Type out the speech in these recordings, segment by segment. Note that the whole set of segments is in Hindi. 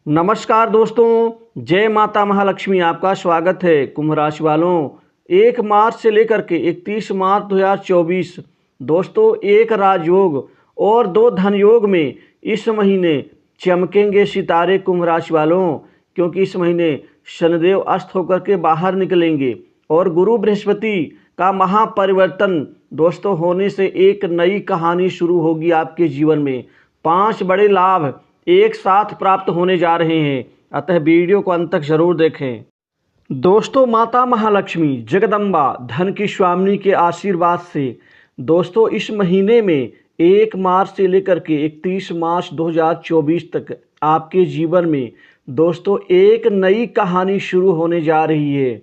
नमस्कार दोस्तों, जय माता महालक्ष्मी। आपका स्वागत है। कुंभ राशि वालों, 1 मार्च से लेकर के 31 मार्च 2024 दोस्तों, एक राजयोग और 2 धन योग में इस महीने चमकेंगे सितारे कुंभ राशि वालों, क्योंकि इस महीने शनिदेव अस्त होकर के बाहर निकलेंगे और गुरु बृहस्पति का महापरिवर्तन दोस्तों होने से एक नई कहानी शुरू होगी आपके जीवन में। 5 बड़े लाभ एक साथ प्राप्त होने जा रहे हैं, अतः वीडियो को अंत तक जरूर देखें। दोस्तों, माता महालक्ष्मी जगदम्बा धन की स्वामिनी के आशीर्वाद से दोस्तों इस महीने में 1 मार्च से लेकर के 31 मार्च 2024 तक आपके जीवन में दोस्तों एक नई कहानी शुरू होने जा रही है।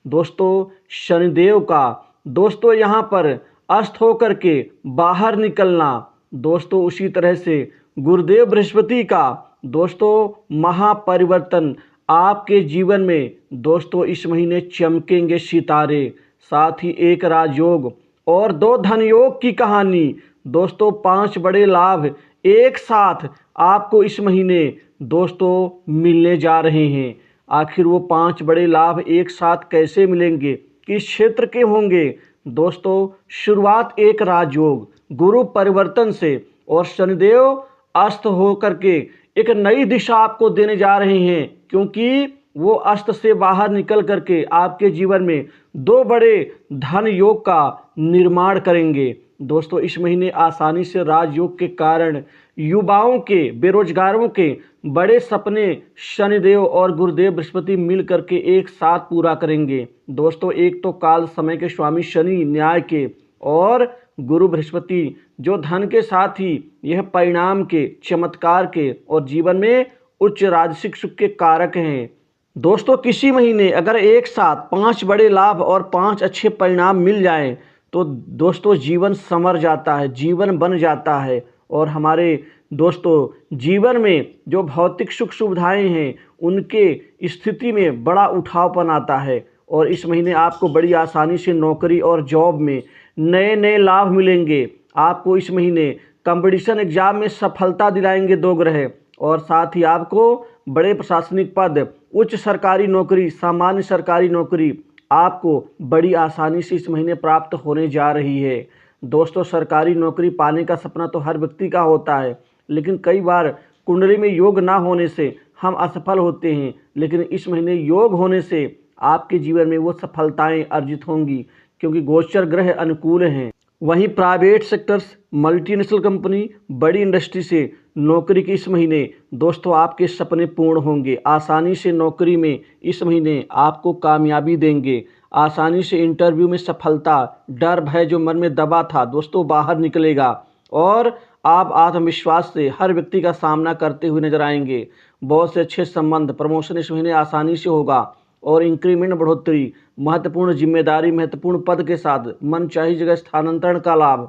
दोस्तों, शनिदेव का दोस्तों यहाँ पर अस्त होकर के बाहर निकलना, दोस्तों उसी तरह से गुरुदेव बृहस्पति का दोस्तों महापरिवर्तन आपके जीवन में दोस्तों इस महीने चमकेंगे सितारे। साथ ही एक राजयोग और 2 धन योग की कहानी दोस्तों, 5 बड़े लाभ एक साथ आपको इस महीने दोस्तों मिलने जा रहे हैं। आखिर वो 5 बड़े लाभ एक साथ कैसे मिलेंगे, किस क्षेत्र के होंगे दोस्तों? शुरुआत एक राजयोग गुरु परिवर्तन से और शनिदेव अस्त होकर के एक नई दिशा आपको देने जा रहे हैं, क्योंकि वो अस्त से बाहर निकल करके आपके जीवन में 2 बड़े धन योग का निर्माण करेंगे। दोस्तों, इस महीने आसानी से राजयोग के कारण युवाओं के, बेरोजगारों के बड़े सपने शनिदेव और गुरुदेव बृहस्पति मिल करके एक साथ पूरा करेंगे। दोस्तों, एक तो काल समय के स्वामी शनि न्याय के और गुरु बृहस्पति जो धन के साथ ही यह परिणाम के, चमत्कार के और जीवन में उच्च राजसिक सुख के कारक हैं। दोस्तों, किसी महीने अगर एक साथ 5 बड़े लाभ और 5 अच्छे परिणाम मिल जाएं तो दोस्तों जीवन संवर जाता है, जीवन बन जाता है और हमारे दोस्तों जीवन में जो भौतिक सुख सुविधाएं हैं उनके स्थिति में बड़ा उठावपन आता है। और इस महीने आपको बड़ी आसानी से नौकरी और जॉब में नए नए लाभ मिलेंगे। आपको इस महीने कंपटीशन एग्जाम में सफलता दिलाएंगे 2 ग्रह, और साथ ही आपको बड़े प्रशासनिक पद, उच्च सरकारी नौकरी, सामान्य सरकारी नौकरी आपको बड़ी आसानी से इस महीने प्राप्त होने जा रही है। दोस्तों, सरकारी नौकरी पाने का सपना तो हर व्यक्ति का होता है, लेकिन कई बार कुंडली में योग ना होने से हम असफल होते हैं। लेकिन इस महीने योग होने से आपके जीवन में वो सफलताएं अर्जित होंगी, क्योंकि गोचर ग्रह अनुकूल हैं। वहीं प्राइवेट सेक्टर्स, मल्टीनेशनल कंपनी, बड़ी इंडस्ट्री से नौकरी के इस महीने दोस्तों आपके सपने पूर्ण होंगे। आसानी से नौकरी में इस महीने आपको कामयाबी देंगे। आसानी से इंटरव्यू में सफलता, डर भय जो मन में दबा था दोस्तों बाहर निकलेगा और आप आत्मविश्वास से हर व्यक्ति का सामना करते हुए नजर आएंगे। बहुत से अच्छे संबंध, प्रमोशन इस महीने आसानी से होगा और इंक्रीमेंट, बढ़ोतरी, महत्वपूर्ण जिम्मेदारी, महत्वपूर्ण पद के साथ मनचाही जगह स्थानांतरण का लाभ।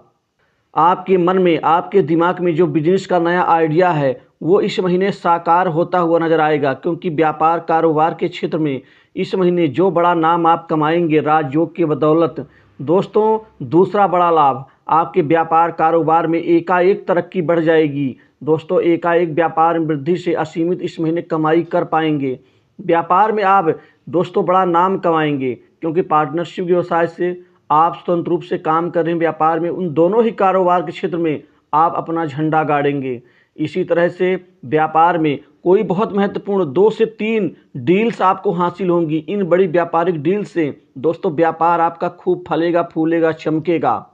आपके मन में, आपके दिमाग में जो बिजनेस का नया आइडिया है वो इस महीने साकार होता हुआ नजर आएगा, क्योंकि व्यापार कारोबार के क्षेत्र में इस महीने जो बड़ा नाम आप कमाएंगे राजयोग के बदौलत दोस्तों, दूसरा बड़ा लाभ आपके व्यापार कारोबार में एकाएक तरक्की बढ़ जाएगी। दोस्तों, एकाएक व्यापार में वृद्धि से असीमित इस महीने कमाई कर पाएंगे। व्यापार में आप दोस्तों बड़ा नाम कमाएंगे, क्योंकि पार्टनरशिप व्यवसाय से आप स्वतंत्र रूप से काम कर रहे हैं व्यापार में, उन दोनों ही कारोबार के क्षेत्र में आप अपना झंडा गाड़ेंगे। इसी तरह से व्यापार में कोई बहुत महत्वपूर्ण 2 से 3 डील्स आपको हासिल होंगी। इन बड़ी व्यापारिक डील से दोस्तों व्यापार आपका खूब फलेगा, फूलेगा, चमकेगा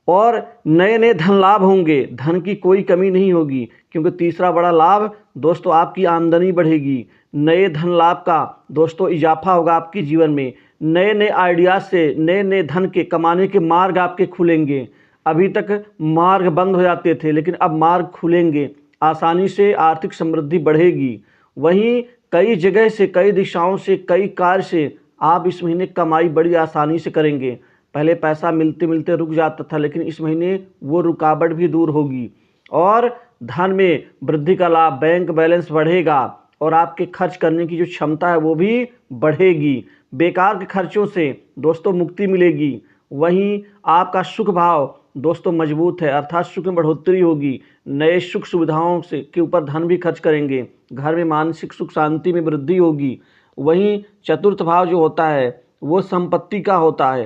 और नए नए धन लाभ होंगे। धन की कोई कमी नहीं होगी, क्योंकि तीसरा बड़ा लाभ दोस्तों आपकी आमदनी बढ़ेगी। नए धन लाभ का दोस्तों इजाफा होगा आपके जीवन में। नए नए आइडियाज से नए नए धन के कमाने के मार्ग आपके खुलेंगे। अभी तक मार्ग बंद हो जाते थे, लेकिन अब मार्ग खुलेंगे। आसानी से आर्थिक समृद्धि बढ़ेगी। वहीं कई जगह से, कई दिशाओं से, कई कार्य से आप इस महीने कमाई बड़ी आसानी से करेंगे। पहले पैसा मिलते मिलते रुक जाता था, लेकिन इस महीने वो रुकावट भी दूर होगी और धन में वृद्धि का लाभ, बैंक बैलेंस बढ़ेगा और आपके खर्च करने की जो क्षमता है वो भी बढ़ेगी। बेकार के खर्चों से दोस्तों मुक्ति मिलेगी। वहीं आपका सुख भाव दोस्तों मजबूत है, अर्थात सुख में बढ़ोतरी होगी। नए सुख सुविधाओं से के ऊपर धन भी खर्च करेंगे। घर में मानसिक सुख शांति में वृद्धि होगी। वहीं चतुर्थ भाव जो होता है वो संपत्ति का होता है,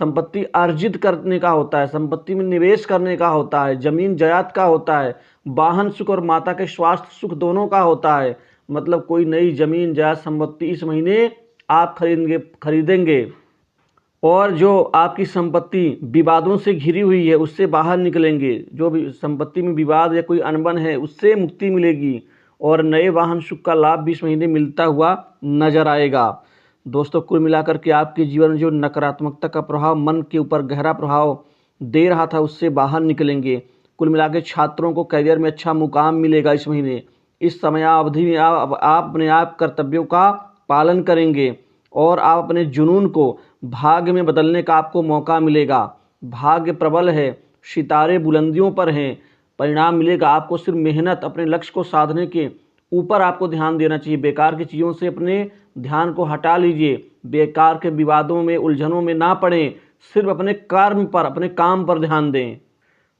संपत्ति अर्जित करने का होता है, संपत्ति में निवेश करने का होता है, जमीन जायदाद का होता है, वाहन सुख और माता के स्वास्थ्य सुख दोनों का होता है। मतलब कोई नई जमीन जायदाद संपत्ति इस महीने आप खरीदेंगे। और जो आपकी संपत्ति विवादों से घिरी हुई है उससे बाहर निकलेंगे। जो भी संपत्ति में विवाद या कोई अनबन है उससे मुक्ति मिलेगी और नए वाहन सुख का लाभ भी इस महीने मिलता हुआ नजर आएगा। दोस्तों, कुल मिलाकर के आपके जीवन में जो नकारात्मकता का प्रभाव मन के ऊपर गहरा प्रभाव दे रहा था उससे बाहर निकलेंगे। कुल मिला के छात्रों को करियर में अच्छा मुकाम मिलेगा इस महीने। इस समयावधि में आप अपने आप कर्तव्यों का पालन करेंगे और आप अपने जुनून को भाग्य में बदलने का आपको मौका मिलेगा। भाग्य प्रबल है, सितारे बुलंदियों पर हैं, परिणाम मिलेगा। आपको सिर्फ मेहनत, अपने लक्ष्य को साधने के ऊपर आपको ध्यान देना चाहिए। बेकार की चीज़ों से अपने ध्यान को हटा लीजिए। बेकार के विवादों में, उलझनों में ना पड़ें, सिर्फ अपने कर्म पर, अपने काम पर ध्यान दें।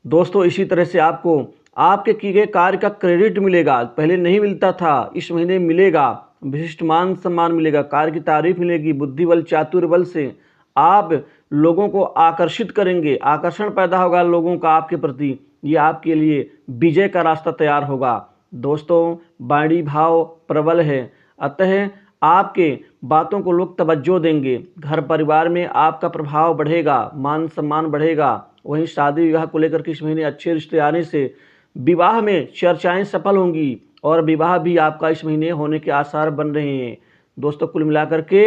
दोस्तों, इसी तरह से आपको आपके किए गए कार्य का क्रेडिट मिलेगा। पहले नहीं मिलता था, इस महीने मिलेगा। विशिष्ट मान सम्मान मिलेगा, कार्य की तारीफ मिलेगी। बुद्धि बल, चातुर्य बल से आप लोगों को आकर्षित करेंगे, आकर्षण पैदा होगा लोगों का आपके प्रति। ये आपके लिए विजय का रास्ता तैयार होगा। दोस्तों, वाणी भाव प्रबल है, अतः आपके बातों को लोग तवज्जो देंगे। घर परिवार में आपका प्रभाव बढ़ेगा, मान सम्मान बढ़ेगा। वहीं शादी विवाह को लेकर के इस महीने अच्छे रिश्ते आने से विवाह में चर्चाएं सफल होंगी और विवाह भी आपका इस महीने होने के आसार बन रहे हैं। दोस्तों, कुल मिलाकर के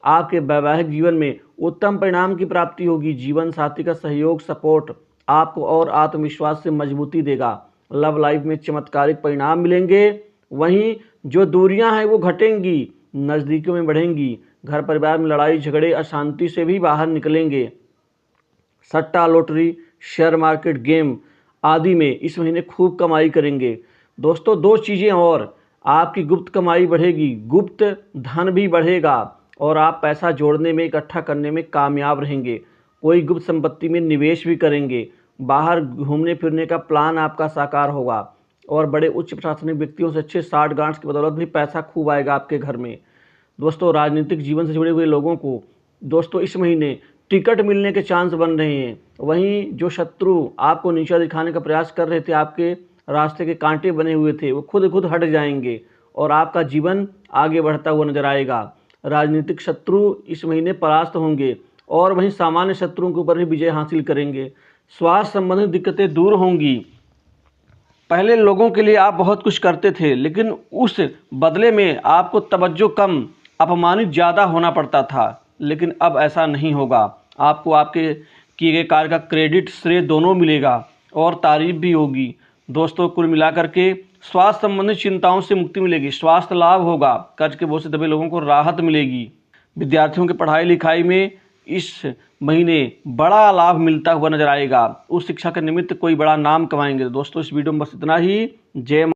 आपके वैवाहिक जीवन में उत्तम परिणाम की प्राप्ति होगी। जीवन साथी का सहयोग, सपोर्ट आपको और आत्मविश्वास से मजबूती देगा। लव लाइफ में चमत्कारिक परिणाम मिलेंगे। वहीं जो दूरियां हैं वो घटेंगी, नज़दीकियों में बढ़ेंगी। घर परिवार में लड़ाई झगड़े, अशांति से भी बाहर निकलेंगे। सट्टा, लॉटरी, शेयर मार्केट, गेम आदि में इस महीने खूब कमाई करेंगे। दोस्तों, दो चीज़ें और, आपकी गुप्त कमाई बढ़ेगी, गुप्त धन भी बढ़ेगा और आप पैसा जोड़ने में, इकट्ठा करने में कामयाब रहेंगे। कोई गुप्त संपत्ति में निवेश भी करेंगे। बाहर घूमने फिरने का प्लान आपका साकार होगा और बड़े उच्च प्रशासनिक व्यक्तियों से अच्छे साठ गांठ की बदौलत भी पैसा खूब आएगा आपके घर में। दोस्तों, राजनीतिक जीवन से जुड़े हुए लोगों को दोस्तों इस महीने टिकट मिलने के चांस बन रहे हैं। वहीं जो शत्रु आपको नीचा दिखाने का प्रयास कर रहे थे, आपके रास्ते के कांटे बने हुए थे, वो खुद हट जाएंगे और आपका जीवन आगे बढ़ता हुआ नजर आएगा। राजनीतिक शत्रु इस महीने परास्त होंगे और वहीं सामान्य शत्रुओं के ऊपर भी विजय हासिल करेंगे। स्वास्थ्य संबंधित दिक्कतें दूर होंगी। पहले लोगों के लिए आप बहुत कुछ करते थे, लेकिन उस बदले में आपको तवज्जो कम, अपमानित ज़्यादा होना पड़ता था, लेकिन अब ऐसा नहीं होगा। आपको आपके किए गए कार्य का क्रेडिट, श्रेय दोनों मिलेगा और तारीफ भी होगी। दोस्तों, कुल मिलाकर के स्वास्थ्य संबंधित चिंताओं से मुक्ति मिलेगी, स्वास्थ्य लाभ होगा, कर्ज के बोझ से दबे लोगों को राहत मिलेगी। विद्यार्थियों के पढ़ाई लिखाई में इस महीने बड़ा लाभ मिलता हुआ नजर आएगा। उस शिक्षा के निमित्त कोई बड़ा नाम कमाएंगे। दोस्तों, इस वीडियो में बस इतना ही। जय